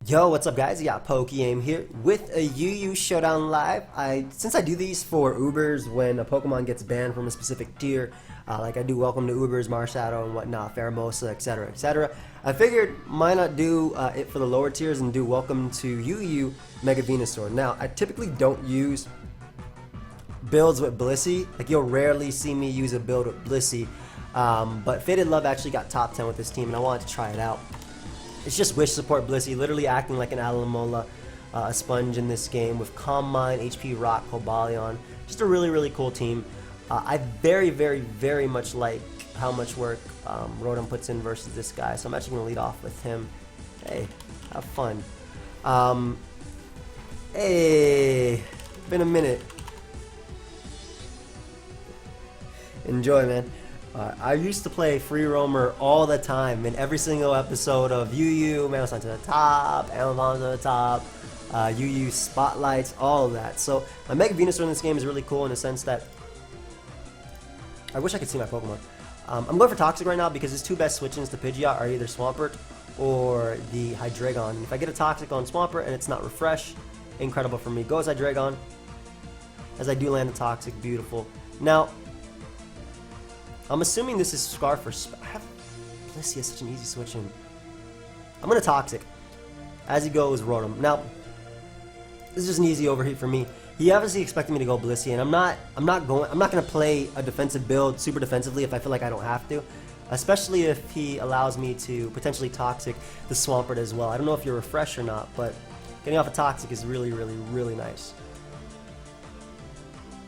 Yo, what's up guys? You got PokeaimMD here with a UU Showdown live. Since I do these for Ubers when a Pokemon gets banned from a specific tier, like I do Welcome to Ubers, Marshadow and whatnot, Pheromosa, etc, etc, I figured why not do it for the lower tiers and do Welcome to UU Mega Venusaur. Now, I typically don't use builds with Blissey. Like, you'll rarely see me use a build with Blissey, but Faded Love actually got top 10 with this team and I wanted to try it out. It's just Wish Support Blissey, literally acting like an Alamola, a sponge in this game with Calm Mind, HP Rock, Cobalion. Just a really cool team. I very much like how much work Rotom puts in versus this guy, so I'm actually going to lead off with him. Hey, have fun. Hey, been a minute. Enjoy, man. I used to play Free Roamer all the time in every single episode of UU, Venusaur to the top, Amazon to the top, UU Spotlights, all of that. So my Mega Venusaur in this game is really cool in the sense that I wish I could see my Pokemon. I'm going for Toxic right now because his two best switch-ins to Pidgeot are either Swampert or the Hydreigon. And if I get a Toxic on Swampert and it's not Refresh, incredible for me. Goes Hydreigon. As I do land a Toxic, beautiful. Now, I'm assuming this is Scarf or Blissey has such an easy switch in. I'm gonna Toxic. As he goes Rotom. Now, this is just an easy overheat for me. He obviously expected me to go Blissey, and I'm not gonna play a defensive build super defensively if I feel like I don't have to. Especially if he allows me to potentially Toxic the Swampert as well. I don't know if you're Refresh or not, but getting off a Toxic is really nice.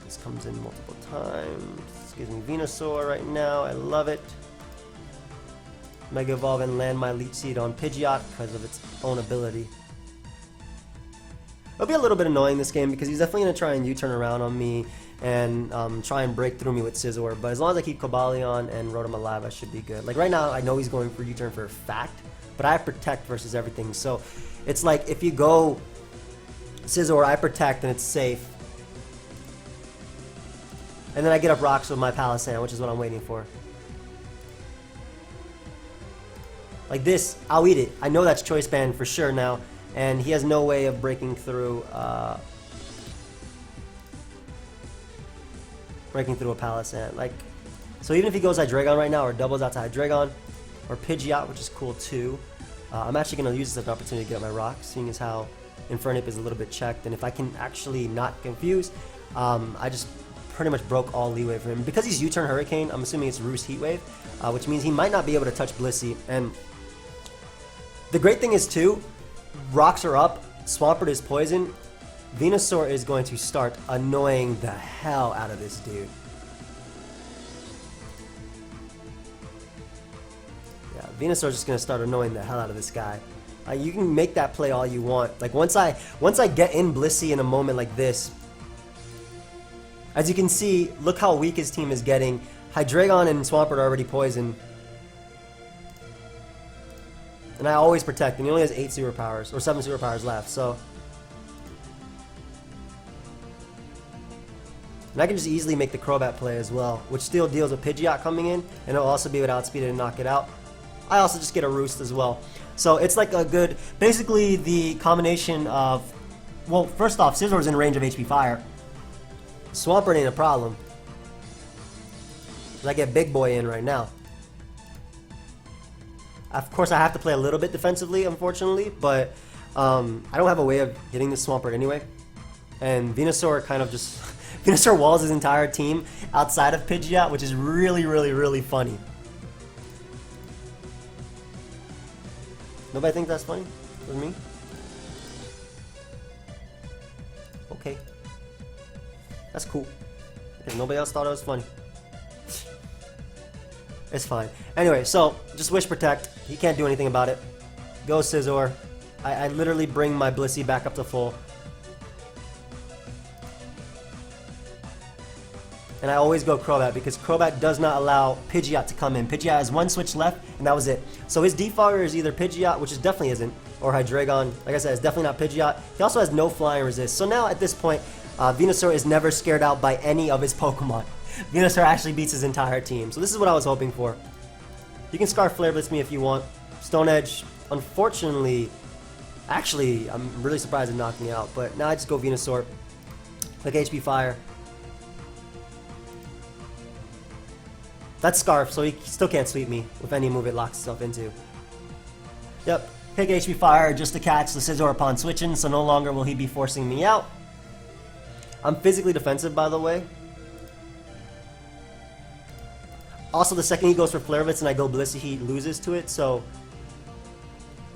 This comes in multiple times. Gives me Venusaur right now. I love it. Mega Evolve and land my Leech Seed on Pidgeot because of its own ability. It'll be a little bit annoying this game because he's definitely going to try and U-turn around on me and try and break through me with Scizor. But as long as I keep Cobalion and Rotom alive, I should be good. Like right now, I know he's going for U-turn for a fact, but I have Protect versus everything. So it's like if you go Scizor, I Protect and it's safe. And then I get up rocks with my Palisand, which is what I'm waiting for. Like this, I'll eat it. I know that's Choice Band for sure now, and he has no way of breaking through a Palisand. Like, so even if he goes Hydreigon right now, or doubles out to Hydreigon, or Pidgeot, which is cool too, I'm actually going to use this as an opportunity to get up my rocks, seeing as how Infernape is a little bit checked, and if I can actually not confuse, I just pretty much broke all leeway for him. Because he's U-turn Hurricane, I'm assuming it's Roost Heat Wave, which means he might not be able to touch Blissey. And the great thing is too, rocks are up, Swampert is poison, Venusaur is going to start annoying the hell out of this dude. Yeah, Venusaur is just going to start annoying the hell out of this guy. You can make that play all you want. Like once I get in Blissey in a moment like this, as you can see, look how weak his team is getting. Hydreigon and Swampert are already poisoned. And I always protect him. He only has 8 superpowers, or 7 superpowers left, so. And I can just easily make the Crobat play as well, which still deals with Pidgeot coming in, and it'll also be able to outspeed it and knock it out. I also just get a Roost as well. So it's like a good, basically the combination of, well, first off, Scizor's in range of HP Fire. Swampert ain't a problem. I get Big Boy in right now. Of course, I have to play a little bit defensively, unfortunately, but I don't have a way of hitting this Swampert anyway. And Venusaur kind of just Venusaur walls his entire team outside of Pidgeot, which is really funny. Nobody thinks that's funny? With me? Okay. That's cool. If nobody else thought it was funny. It's fine. Anyway, so just Wish Protect. He can't do anything about it. Go Scizor. I literally bring my Blissey back up to full. And I always go Crobat because Crobat does not allow Pidgeot to come in. Pidgeot has one switch left, and that was it. So his defogger is either Pidgeot, which it definitely isn't, or Hydreigon. Like I said, it's definitely not Pidgeot. He also has no flying resist. So now at this point, Venusaur is never scared out by any of his Pokemon. Venusaur actually beats his entire team. So this is what I was hoping for. You can Scarf Flare Blitz me if you want. Stone Edge, unfortunately, Actually, I'm really surprised it knocked me out. But now I just go Venusaur. Click HP Fire. That's Scarf, so he still can't sweep me with any move it locks itself into. Yep. Pick HP Fire just to catch the Scizor upon switching, so no longer will he be forcing me out. I'm physically defensive, by the way. Also, the second he goes for Flare Blitz and I go Blissey, he loses to it, so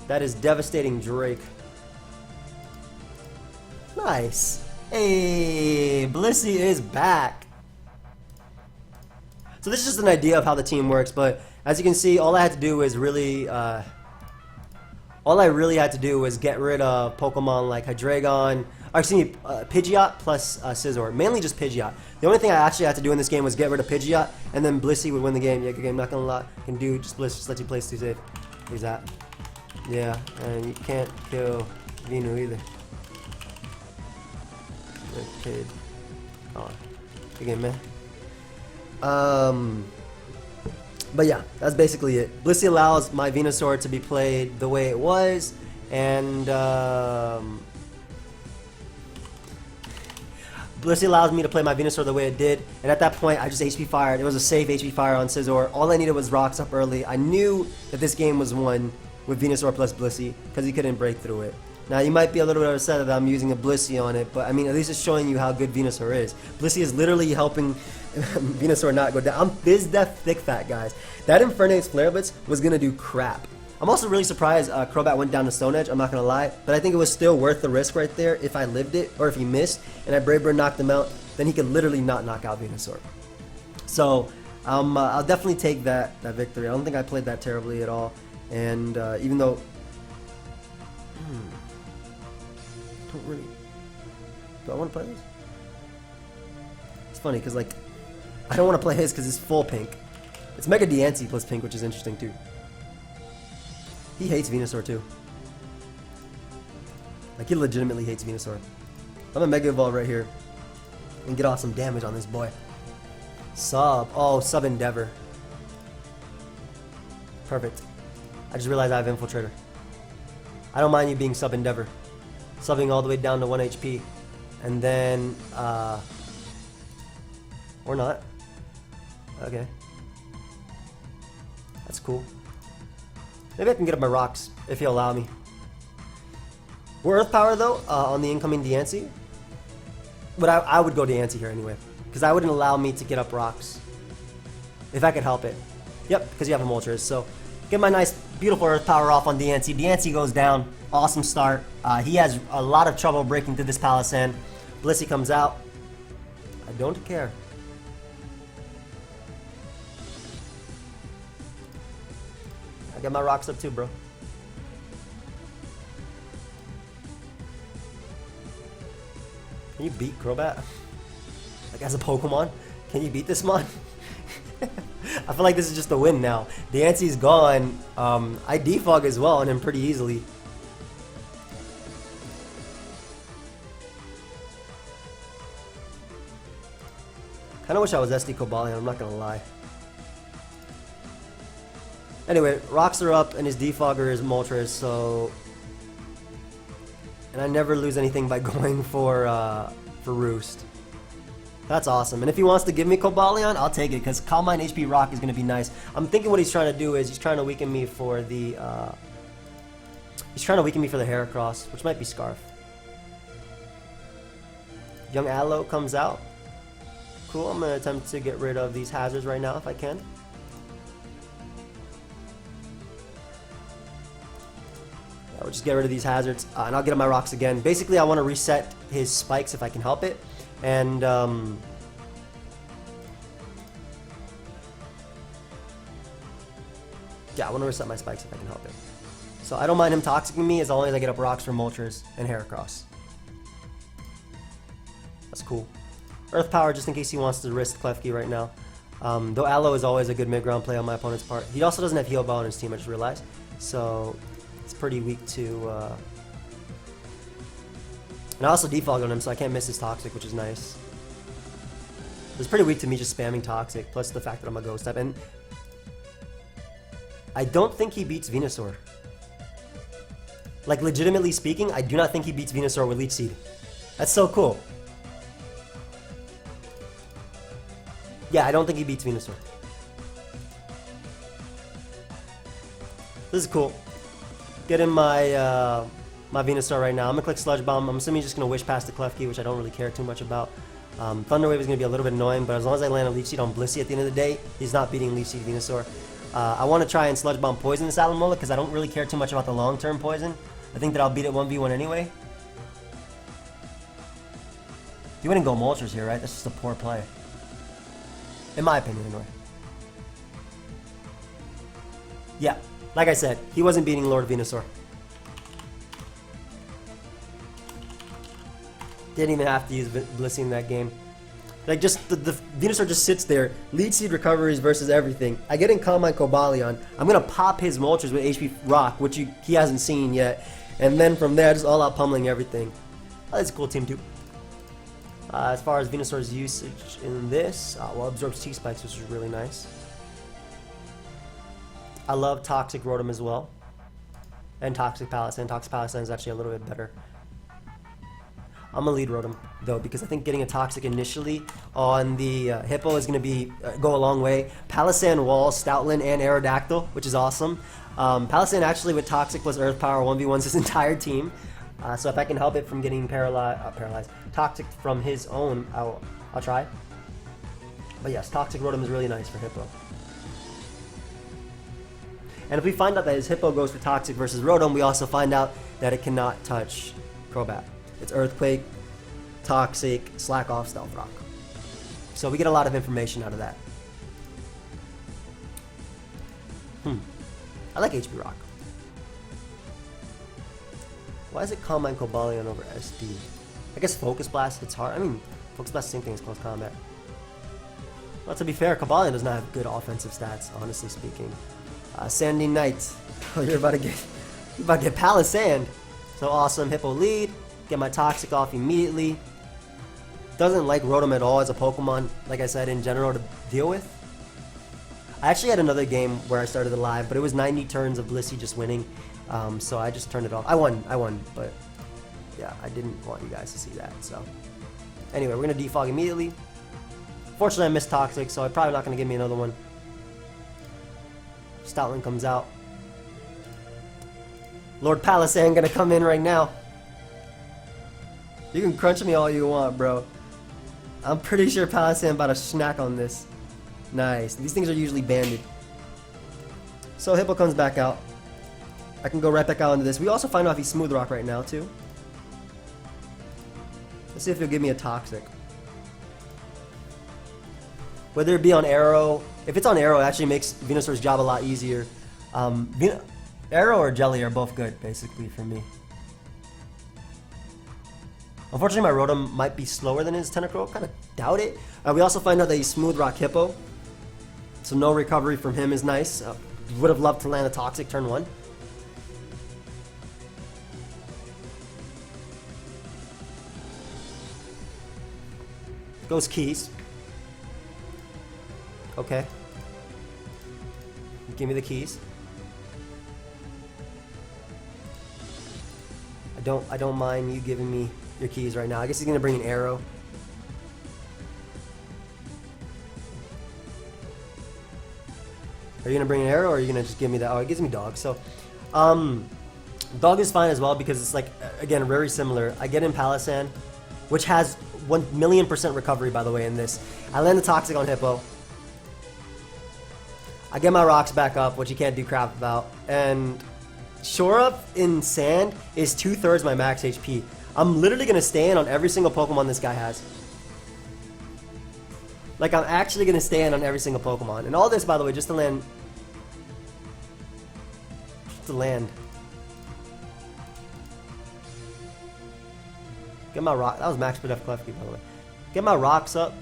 that is devastating Drake. Nice. Hey, Blissey is back. So this is just an idea of how the team works, but as you can see, all I had to do is really, all I really had to do was get rid of Pokemon like Hydreigon, or excuse me, Pidgeot plus Scizor. Mainly just Pidgeot. The only thing I actually had to do in this game was get rid of Pidgeot, and then Blissey would win the game. Yeah, good game, not gonna lie. Can do just Bliss, just let you place too safe. Where's that? Yeah, and you can't kill Venu either. Okay. Oh, good game, man. But yeah, that's basically it. Blissey allows my Venusaur to be played the way it was, and Blissey allows me to play my Venusaur the way it did, and at that point I just HP fired. It was a safe HP fire on Scizor. All I needed was rocks up early. I knew that this game was won with Venusaur plus Blissey because he couldn't break through it. Now you might be a little bit upset that I'm using a Blissey on it, but I mean at least it's showing you how good Venusaur is. Blissey is literally helping Venusaur not go down. I'm Fizz Death Thick Fat, guys. That Infernape's Flare Blitz was gonna do crap. I'm also really surprised Crobat went down to Stone Edge, I'm not gonna lie, but I think it was still worth the risk right there if I lived it, or if he missed, and I Brave Bird knocked him out, then he could literally not knock out Venusaur. So, I'll definitely take that victory. I don't think I played that terribly at all, and even though... don't really... Do I want to play this? It's funny, because like, I don't want to play his because it's full pink. It's Mega Diancie plus pink, which is interesting too. He hates Venusaur too. Like, he legitimately hates Venusaur. I'm gonna Mega Evolve right here and get off some damage on this boy. Sub. Oh, Sub Endeavor. Perfect. I just realized I have Infiltrator. I don't mind you being Sub Endeavor. Subbing all the way down to 1 HP. And then, or not. Okay. That's cool. Maybe I can get up my rocks if he'll allow me. We're Earth Power though on the incoming Diancie. But I would go Diancie here anyway. Because I wouldn't allow me to get up rocks. If I could help it. Yep, because you have a Moltres. So get my nice, beautiful Earth Power off on Diancie. Diancie goes down. Awesome start. He has a lot of trouble breaking through this Palisand. Blissey comes out. I don't care. I got my rocks up too, bro. Can you beat Crobat? Like, as a Pokemon? Can you beat this mon? I feel like this is just a win now. Diancie's gone. I defog as well on him pretty easily. Kinda wish I was SD Cobalion, I'm not gonna lie. Anyway, rocks are up and his defogger is Moltres, so... And I never lose anything by going for Roost. That's awesome. And if he wants to give me Cobalion, I'll take it, because Calm Mind HP Rock is going to be nice. I'm thinking what he's trying to do is he's trying to weaken me for the... Heracross, which might be Scarf. Young Aloe comes out. Cool, I'm going to attempt to get rid of these hazards right now if I can. We'll just get rid of these hazards, and I'll get on my rocks again. Basically, I want to reset his spikes if I can help it. And, yeah, I want to reset my spikes if I can help it. So I don't mind him toxicing me as long as I get up rocks for Moltres and Heracross. That's cool. Earth Power just in case he wants to risk Klefki right now. Though Aloe is always a good mid-ground play on my opponent's part. He also doesn't have Heal Bell on his team, I just realized. So... it's pretty weak to, and I also defogged on him, so I can't miss his Toxic, which is nice. It's pretty weak to me just spamming Toxic, plus the fact that I'm a Ghost type, and I don't think he beats Venusaur. Like, legitimately speaking, I do not think he beats Venusaur with Leech Seed. That's so cool. Yeah, I don't think he beats Venusaur. This is cool. Get in my my Venusaur right now. I'm gonna click Sludge Bomb. I'm assuming he's just gonna wish past the Klefki, which I don't really care too much about. Thunder Wave is gonna be a little bit annoying, but as long as I land a Leech Seed on Blissey at the end of the day, he's not beating Leech Seed Venusaur. I want to try and Sludge Bomb Poison this Alomola because I don't really care too much about the long-term poison. I think that I'll beat it 1v1 anyway. You wouldn't go Moltres here, right? That's just a poor play. In my opinion, anyway. Yeah, like I said, he wasn't beating Lord Venusaur. Didn't even have to use Blissey in that game. Like, just the Venusaur just sits there. Leech Seed recoveries versus everything. I get in Calm Mind Cobalion. I'm going to pop his Moltres with HP Rock, which he hasn't seen yet. And then from there, just all out pummeling everything. Oh, that's a cool team, too. As far as Venusaur's usage in this, well, absorbs T-Spikes, which is really nice. I love Toxic Rotom as well. And Toxic Palisand. Toxic Palisand is actually a little bit better. I'm going to lead Rotom, though, because I think getting a Toxic initially on the Hippo is going to go a long way. Palisand, Wall, Stoutland, and Aerodactyl, which is awesome. Palisand actually with Toxic plus Earth Power 1v1s his entire team. So if I can help it from getting paralyzed, Toxic from his own, I'll try. But yes, Toxic Rotom is really nice for Hippo. And if we find out that his Hippo goes for Toxic versus Rotom, we also find out that it cannot touch Crobat. It's Earthquake, Toxic, Slack Off, Stealth Rock. So we get a lot of information out of that. I like HP Rock. Why is it Calm Mind Cobalion over SD? I guess Focus Blast hits hard. I mean, Focus Blast, same thing as Close Combat. Well, to be fair, Cobalion does not have good offensive stats, honestly speaking. Sandy Knight. Oh, you're about to get Palisand. So awesome. Hippo lead. Get my Toxic off immediately. Doesn't like Rotom at all as a Pokemon, like I said, in general to deal with. I actually had another game where I started the live, but it was 90 turns of Blissey just winning. So I just turned it off. I won, but yeah, I didn't want you guys to see that. So anyway, we're going to defog immediately. Fortunately, I missed Toxic, so I'm probably not going to give me another one. Stoutland comes out. Lord Palisand going to come in right now. You can crunch me all you want, bro. I'm pretty sure Palisand about to snack on this. Nice. These things are usually banded. So Hippo comes back out. I can go right back out into this. We also find out if he's Smooth Rock right now, too. Let's see if he'll give me a Toxic. Whether it be on Arrow. If it's on Arrow, it actually makes Venusaur's job a lot easier. Arrow or Jelly are both good, basically, for me. Unfortunately, my Rotom might be slower than his Tentacruel. Kind of doubt it. We also find out that he's Smooth Rock Hippo. So no recovery from him is nice. Would have loved to land a Toxic turn 1. Goes Keys. Okay. Give me the keys. I don't mind you giving me your keys right now. I guess he's gonna bring an Arrow. Are you gonna bring an Arrow or are you gonna just give me that? Oh, it gives me Dog. So Dog is fine as well because it's like, again, very similar. I get in Palisand, which has 1,000,000% recovery, by the way, in this. I land the Toxic on Hippo. I get my rocks back up, which you can't do crap about. And Shore Up in Sand is 2/3 my max HP. I'm literally going to stand on every single Pokemon this guy has. Like, I'm actually going to stand on every single Pokemon. And all this, by the way, just to land. Just to land. Get my rock. That was Max Protect Klefki, by the way. Get my rocks up.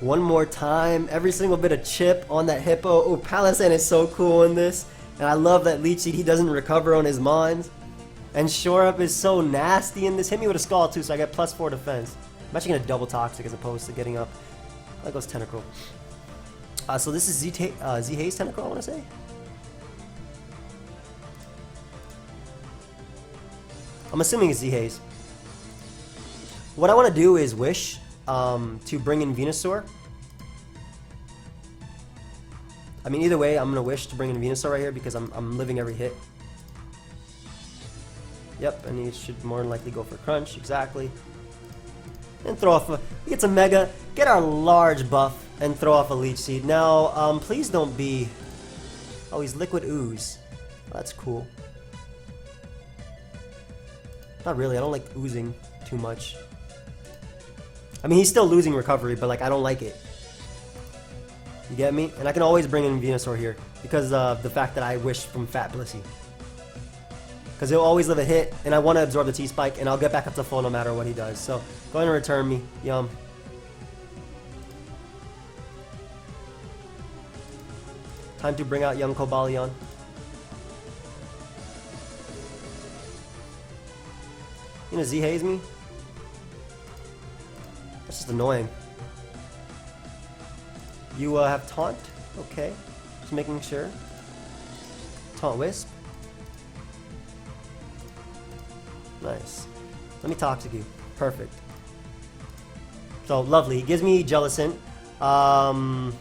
One more time. Every single bit of chip on that Hippo. Oh, Palisand is so cool in this. And I love that Leech Seed, he doesn't recover on his Mons. And Shore Up is so nasty in this. Hit me with a Scald too, so I get +4 defense. I'm actually going to double Toxic as opposed to getting up. That goes Tentacruel. So this is Z-Haze Tentacruel, I want to say. I'm assuming it's Z-Haze. What I want to do is wish to bring in Venusaur. I mean, either way, I'm going to wish to bring in Venusaur right here because I'm living every hit. Yep, and he should more than likely go for Crunch, exactly. And throw off get some Mega, get our large buff, and throw off a Leech Seed. Now, please don't be... Oh, he's Liquid Ooze. That's cool. Not really, I don't like oozing too much. I mean, he's still losing recovery, but like, I don't like it. You get me? And I can always bring in Venusaur here because of the fact that I wish from Fat Blissey. Because he'll always live a hit, and I want to absorb the T-Spike, and I'll get back up to full no matter what he does. So, go ahead and return me. Yum. Time to bring out young Cobalion. You gonna Z-Haze me? That's just annoying. You have Taunt? Okay. Just making sure. Taunt Wisp. Nice. Let me Toxic you. Perfect. So, lovely. He gives me Jellicent. Don't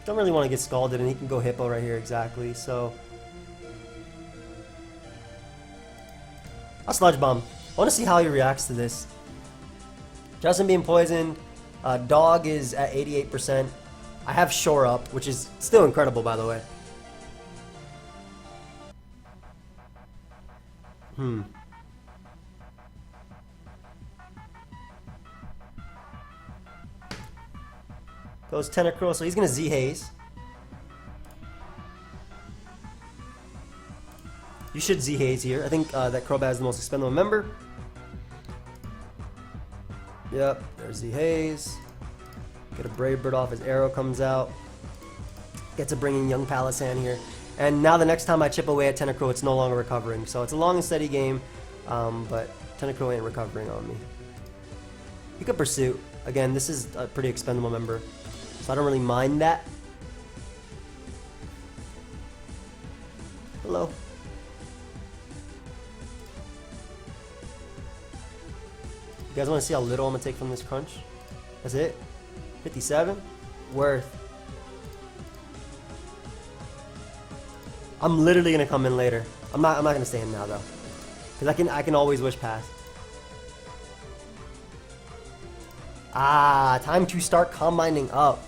really want to get Scalded, and he can go Hippo right here, exactly. So, I'll Sludge Bomb. I want to see how he reacts to this. Justin being poisoned. Dog is at 88%. I have Shore Up, which is still incredible, by the way. Goes Tentacruel, so he's going to Z-Haze. You should Z-Haze here. I think that Crobat is the most expendable member. Yep, there's Z-Haze. Get a Brave Bird off, his arrow comes out. Get to bring in young Palossand here. And now the next time I chip away at Tentacruel, it's no longer recovering. So it's a long and steady game, but Tentacruel ain't recovering on me. You could Pursuit. Again, this is a pretty expendable member, so I don't really mind that. Hello. You guys want to see how little I'm going to take from this Crunch? That's it? 57? Worth. I'm literally going to come in later. I'm not going to stay in now, though. Because I can always wish past. Ah, time to start combining up.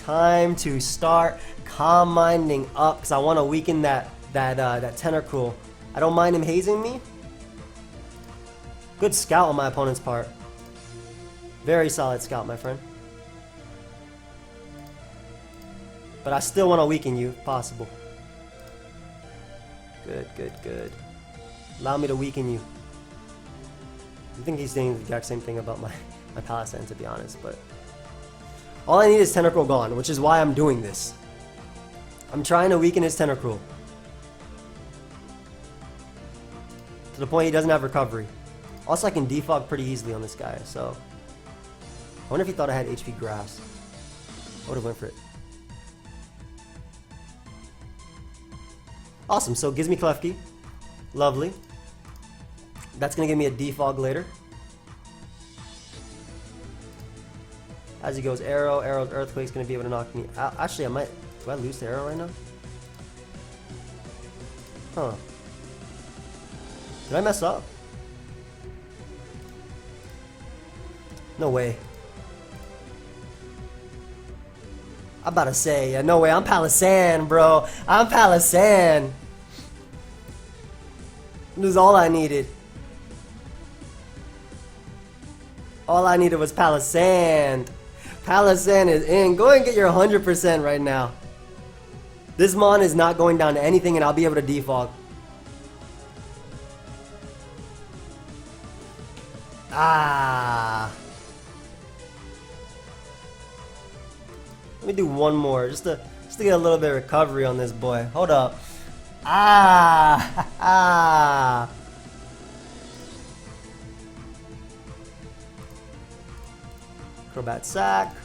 Time to start combining up because I want to weaken that Tentacruel. I don't mind him hazing me. Good scout on my opponent's part. Very solid scout, my friend. But I still want to weaken you, if possible. Good, good, good. Allow me to weaken you. I think he's saying the exact same thing about my Palossand, to be honest, but... All I need is Tentacruel gone, which is why I'm doing this. I'm trying to weaken his Tentacruel. To the point he doesn't have recovery. Also, I can defog pretty easily on this guy, so... I wonder if he thought I had HP Grass. I would have went for it. Awesome, so it gives me Klefki. Lovely. That's going to give me a defog later. As he goes Arrow, Arrow's Earthquake's going to be able to knock me out. Actually, I might... Do I lose the Arrow right now? Huh. Did I mess up? No way. I'm about to say, yeah, no way. I'm Palossand, bro. I'm Palossand. This is all I needed. All I needed was Palossand. Palossand is in. Go and get your 100% right now. This Mon is not going down to anything, and I'll be able to defog. Ah. Let me do one more, just to get a little bit of recovery on this boy. Hold up. Ah. Ah. Crobat Sack.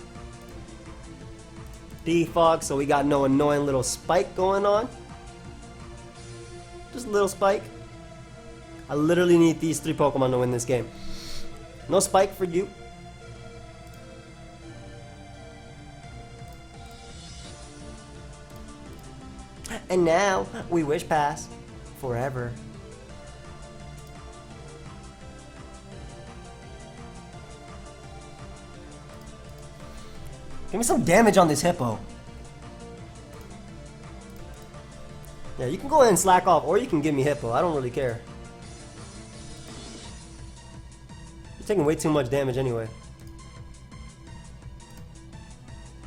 defog, so we got no annoying little spike going on. Just a little spike. I literally need these 3 Pokemon to win this game. No spike for you. And now we wish pass forever. Give me some damage on this hippo. Yeah, you can go ahead and slack off, or you can give me hippo. I don't really care. You're taking way too much damage anyway.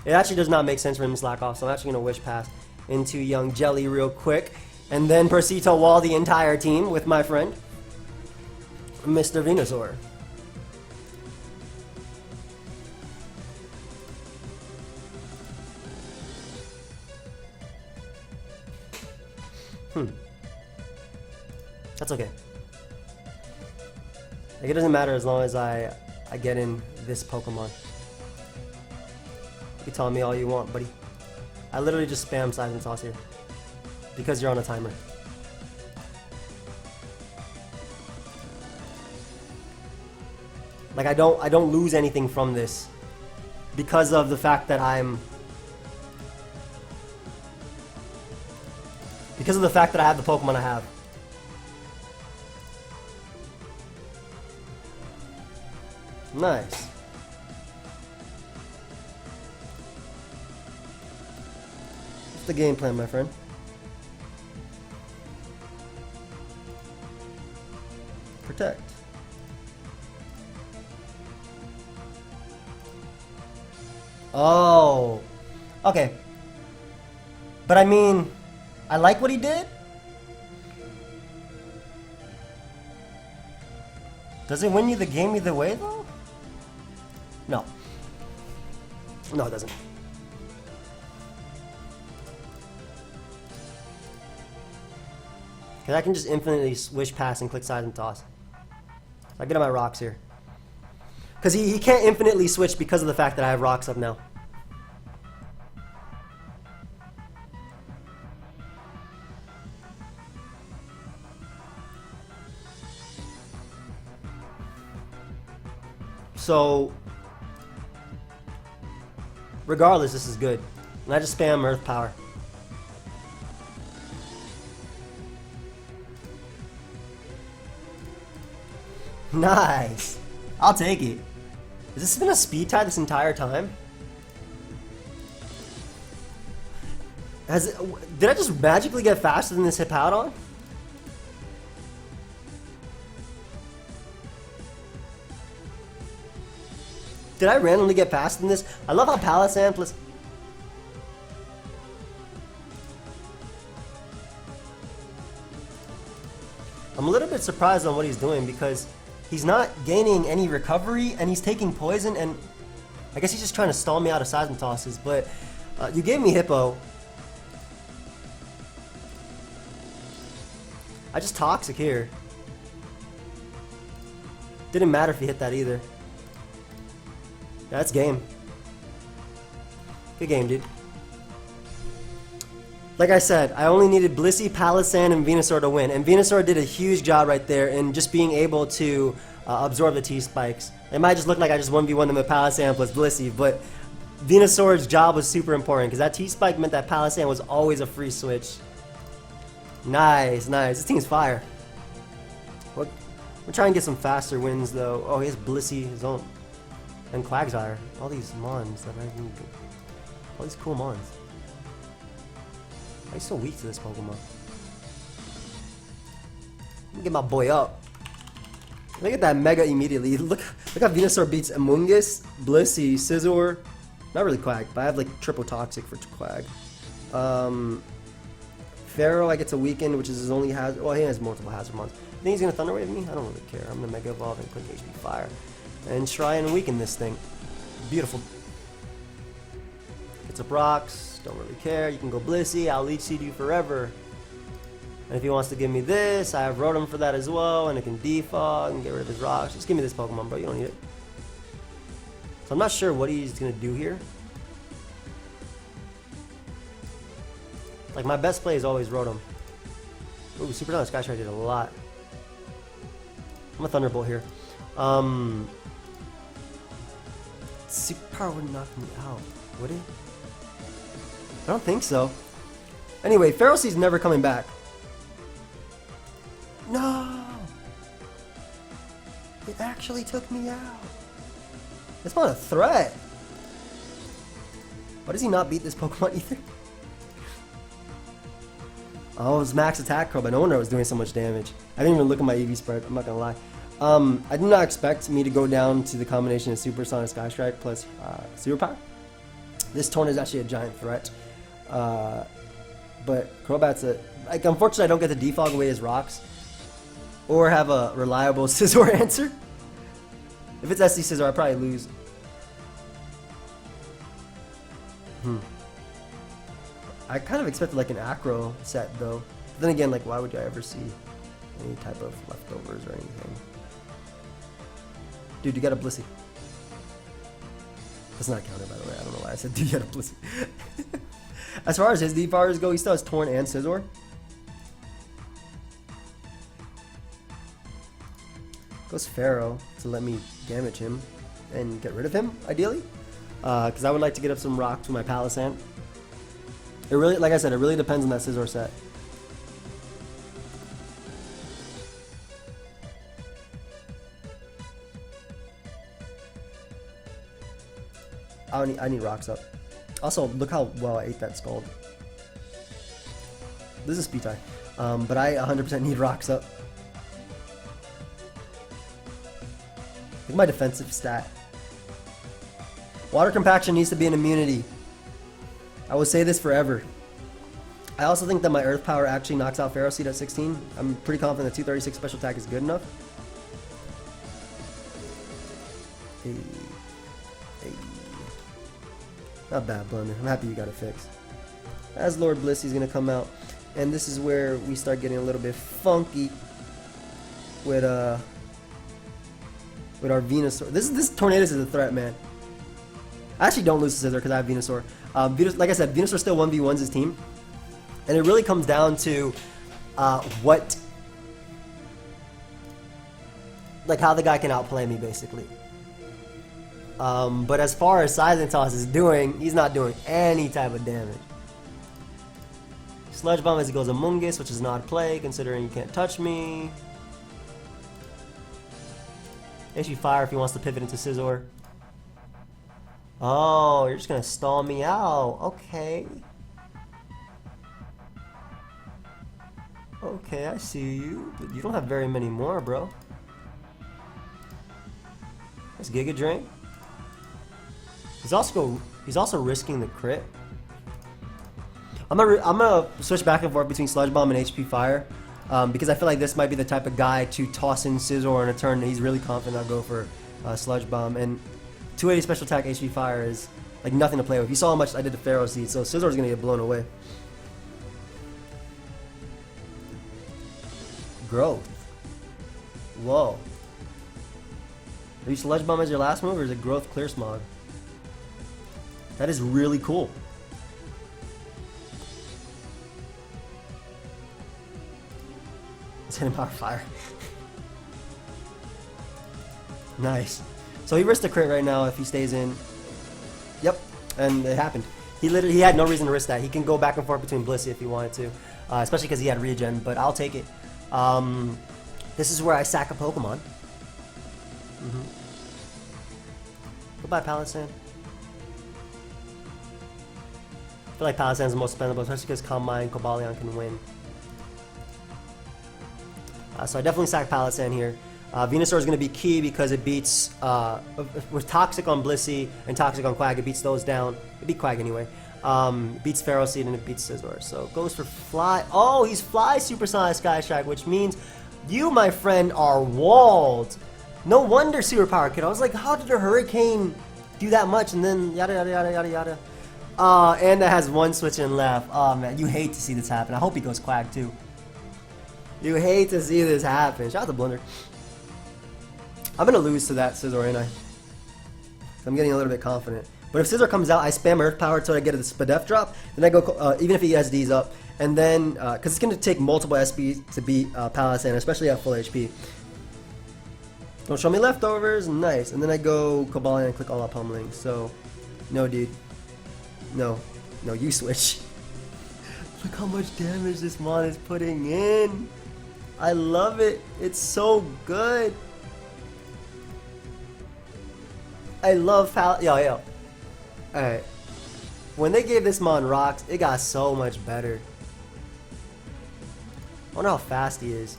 It actually does not make sense for him to slack off, so I'm actually going to wish pass into young Jelly real quick, and then proceed to wall the entire team with my friend, Mr. Venusaur. That's okay. Like, it doesn't matter as long as I get in this Pokemon. You can tell me all you want, buddy. I literally just spam Size and Toss here because you're on a timer. Like, I don't lose anything from this because of the fact that I have the Pokemon I have. Nice. What's the game plan, my friend? Protect. Oh. Okay. But I mean, I like what he did. Does it win you the game either way, though? No. No, it doesn't. Because I can just infinitely swish pass and click Size and Toss. I get on my rocks here. Because he can't infinitely switch because of the fact that I have rocks up now. So, regardless, this is good. And I just spam Earth Power. Nice. I'll take it. Has this been a speed tie this entire time? Did I just magically get faster than this Hippowdon? Did I randomly get faster than this? I love how Palisand plus... I'm a little bit surprised on what he's doing because he's not gaining any recovery and he's taking poison, and I guess he's just trying to stall me out of Seismic Tosses, but you gave me Hippo. I just Toxic here. Didn't matter if he hit that either. Yeah, that's game. Good game, dude. Like I said, I only needed Blissey, Palisand, and Venusaur to win, and Venusaur did a huge job right there in just being able to absorb the T-Spikes. It might just look like I just 1v1 them with Palisand plus Blissey, but Venusaur's job was super important because that T-Spike meant that Palisand was always a free switch. Nice, nice. This team's fire. We're trying to get some faster wins, though. Oh, he has Blissey, his own. And Quagsire. All these Mons that I even... All these cool Mons. Why are you so weak to this Pokemon? Let me get my boy up. Look at that Mega immediately. Look how Venusaur beats Amoonguss, Blissey, Scizor. Not really Quag, but I have like triple Toxic for Quag. Pharaoh I get to weaken, which is his only hazard. Well, he has multiple hazard Mons. You think he's gonna Thunder Wave me? I don't really care. I'm gonna Mega Evolve and click HP Fire. And try and weaken this thing. Beautiful. Gets up rocks. Don't really care. You can go Blissey. I'll Leech Seed you forever. And if he wants to give me this, I have Rotom for that as well. And it can defog and get rid of his rocks. Just give me this Pokemon, bro. You don't need it. So I'm not sure what he's going to do here. Like, my best play is always Rotom. Ooh, Super Down Sky Strike did a lot. I'm a Thunderbolt here. Superpower would knock me out, would it? I don't think so. Anyway, Feral Seed's never coming back. No! It actually took me out. It's not a threat. Why does he not beat this Pokemon either? Oh, it was max attack curl, but no wonder I was doing so much damage. I didn't even look at my EV spread, I'm not gonna lie. I did not expect me to go down to the combination of Supersonic Sky Strike plus Superpower. This Torn is actually a giant threat. But Crobat's like, unfortunately I don't get to defog away his rocks. Or have a reliable Scizor answer. If it's SD Scizor, I probably lose. I kind of expected like an Acro set though. But then again, like, why would I ever see any type of leftovers or anything? Dude, you got a Blissey. That's not a counter, by the way. I don't know why I said, dude, you got a Blissey. As far as his defogers go, he still has Torn and Scizor. Goes Pharaoh to let me damage him and get rid of him, ideally. Because I would like to get up some rocks with my Palisand. It really, like I said, it really depends on that Scizor set. I need rocks up. Also, look how well I ate that Scald. This is speed tie. But I 100% need rocks up. Look at my defensive stat. Water compaction needs to be an immunity. I will say this forever. I also think that my Earth Power actually knocks out Pharaoh Seed at 16. I'm pretty confident that 236 special attack is good enough. Hey. Hey. Not bad, Blunder. I'm happy you got it fixed. As Lord Blissey's gonna come out, and this is where we start getting a little bit funky with our Venusaur. This Tornadus is a threat, man. I actually don't lose to Scizor because I have Venusaur. Like I said, Venusaur still 1v1s his team. And it really comes down to how the guy can outplay me, basically. But as far as Silent Toss is doing, he's not doing any type of damage. Sludge Bomb as he goes Amoonguss, which is an odd play, considering you can't touch me. HP Fire if he wants to pivot into Scizor. Oh, you're just gonna stall me out. Okay. Okay, I see you. But you don't have very many more, bro. That's Giga Drain. He's also risking the crit. I'm gonna switch back and forth between Sludge Bomb and HP Fire. Because I feel like this might be the type of guy to toss in Scizor in a turn that he's really confident I'll go for Sludge Bomb. And 280 special attack HP Fire is like nothing to play with. You saw how much I did to Pharaoh Seed, so Scizor's gonna get blown away. Growth. Whoa. Are you Sludge Bomb as your last move, or is it Growth Clear Smog? That is really cool. It's hitting Power Fire. Nice. So he risked a crit right now if he stays in. Yep, and it happened. He had no reason to risk that. He can go back and forth between Blissey if he wanted to, especially because he had regen. But I'll take it. This is where I sack a Pokemon. Goodbye, Palisand. I feel like Palisand's the most spendable, especially because Calm Mind, Cobalion can win. So I definitely sack Palisand here. Venusaur is going to be key because it beats, with Toxic on Blissey and Toxic on Quag, it beats those down. It beat Quag anyway. It beats Pharaoh Seed and it beats Scizor. So it goes for Fly. Oh, he's Fly Supersonic Sky Strike, which means you, my friend, are walled. No wonder Superpower Kid. I was like, how did a Hurricane do that much? And then yada yada yada yada yada. And that has one switch in left. Oh man, you hate to see this happen. I hope he goes Quag too. You hate to see this happen. Shout out to Blunder. I'm gonna lose to that Scizor, ain't I? I'm getting a little bit confident. But if Scizor comes out, I spam Earth Power until I get a Spadef drop. Then I go, even if he SDs up. And then, because it's going to take multiple SPs to beat Palisand, especially at full HP. Don't show me leftovers. Nice. And then I go Cobalion and click all out pummeling. So, no, dude. No. No, you switch. Look how much damage this mon is putting in. I love it. It's so good. I love yo. Alright. When they gave this mon rocks, it got so much better. I wonder how fast he is.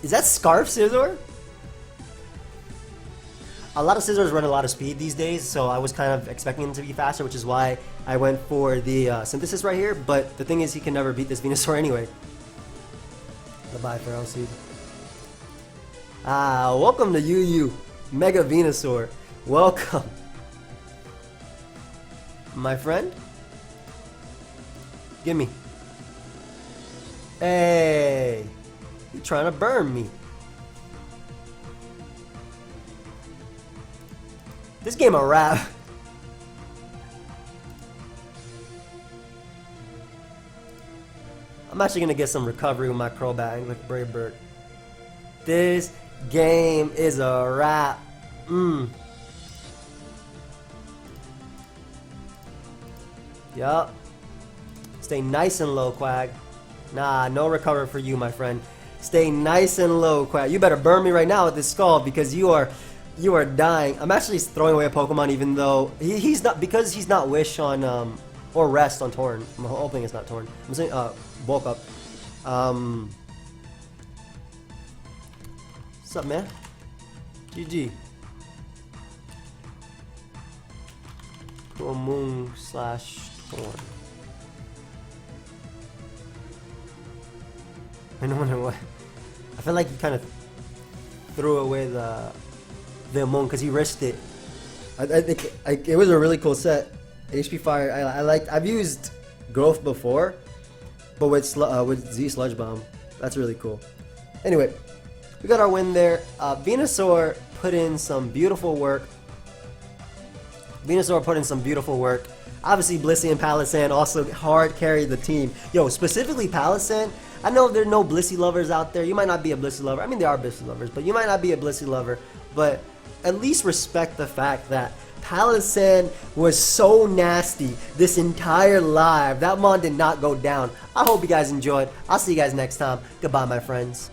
Is that Scarf Scizor? A lot of Scizors run a lot of speed these days, so I was kind of expecting him to be faster, which is why I went for the Synthesis right here. But the thing is, he can never beat this Venusaur anyway. Bye-bye, Feral Seed. Welcome to UU, Mega Venusaur. Welcome. My friend? Gimme. Hey! You trying to burn me. This game a wrap. I'm actually gonna get some recovery with my Crobat and with Brave Bird. This game is a wrap. Yup. Stay nice and low, Quag. Nah, no recovery for you, my friend. Stay nice and low, Quag. You better burn me right now with this skull because you are dying. I'm actually throwing away a Pokemon even though he's not, because he's not Wish on or Rest on Torn. I'm hoping it's not Torn. I'm saying Bulk Up. What's up, man? GG. Moon / Torn. I don't know what. I feel like he kind of threw away the Moon because he risked it. I think it was a really cool set. HP Fire. I've used Growth before, but with Z Sludge Bomb, that's really cool. Anyway, we got our win there. Venusaur put in some beautiful work. Obviously, Blissey and Palisand also hard carried the team. Yo, specifically Palisand. I know there are no Blissey lovers out there. You might not be a Blissey lover. I mean, there are Blissey lovers, but you might not be a Blissey lover. But at least respect the fact that Palisand was so nasty this entire live. That mon did not go down. I hope you guys enjoyed. I'll see you guys next time. Goodbye, my friends.